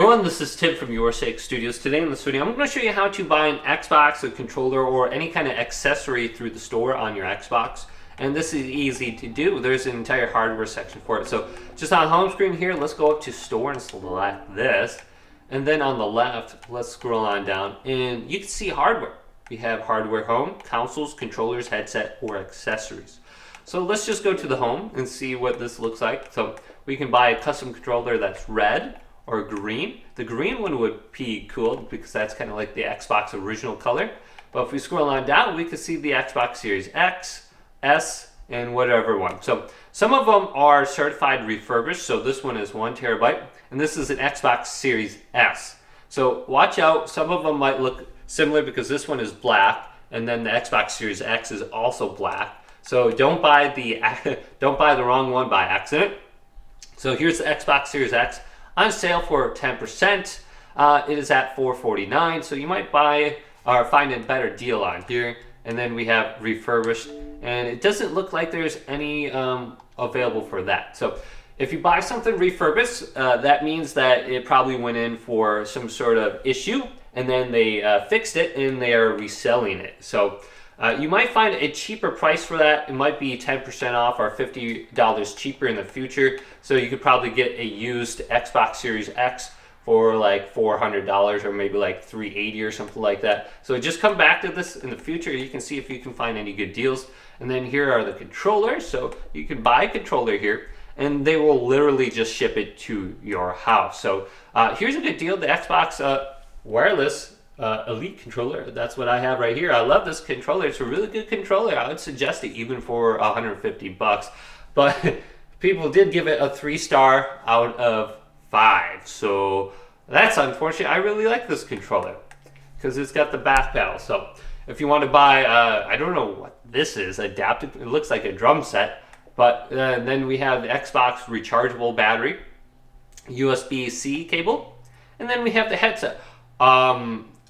Everyone, this is Tim from Your Sake Studios. Today in this video, I'm going to show you how to buy an Xbox, a controller, or any kind of accessory through the store on your Xbox. And this is easy to do. There's an entire hardware section for it. So just on home screen here, let's go up to store and select this. And then on the left, let's scroll on down and you can see hardware. We have hardware home, consoles, controllers, headset, or accessories. So let's just go to the home and see what this looks like. So we can buy a custom controller that's red or green. The green one would be cool because that's kind of like the Xbox original color. But if we scroll on down, we can see the Xbox Series X, S, and whatever one. So some of them are certified refurbished. So this one is 1 terabyte, and this is an Xbox Series S. So watch out, some of them might look similar because this one is black, and then the Xbox Series X is also black. So don't buy the wrong one by accident. So here's the Xbox Series X on sale for 10%. It is at $449, so you might buy or find a better deal on here. And then we have refurbished, and it doesn't look like there's any available for that. So if you buy something refurbished, that means that it probably went in for some sort of issue, and then they fixed it and they are reselling it. So you might find a cheaper price for that. It might be 10% off or $50 cheaper in the future. So you could probably get a used Xbox Series X for like $400 or maybe like $380 or something like that. So just come back to this in the future. You can see if you can find any good deals. And then here are the controllers. So you can buy a controller here and they will literally just ship it to your house. So here's a good deal. The Xbox wireless Elite controller. That's what I have right here. I love this controller. It's a really good controller. I would suggest it even for $150. But people did give it a 3-star out of 5. So that's unfortunate. I really like this controller because it's got the back pedal. So if you want to buy, I don't know what this is, adapted. It looks like a drum set. But then we have the Xbox rechargeable battery, USB-C cable, and then we have the headset.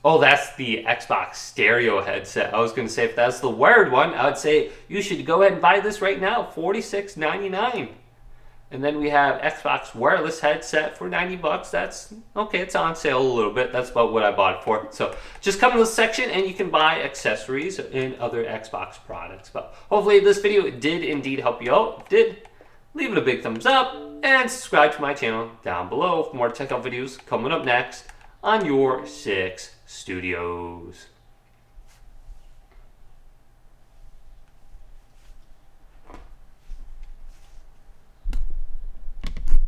Oh, that's the Xbox stereo headset. I was going to say if that's the wired one, I would say you should go ahead and buy this right now, $46.99. And then we have Xbox wireless headset for $90. That's okay, it's on sale a little bit. That's about what I bought it for. So just come to this section and you can buy accessories and other Xbox products. But hopefully this video did indeed help you out. If it did, leave it a big thumbs up and subscribe to my channel down below for more tech out videos coming up next on Your Six Studios.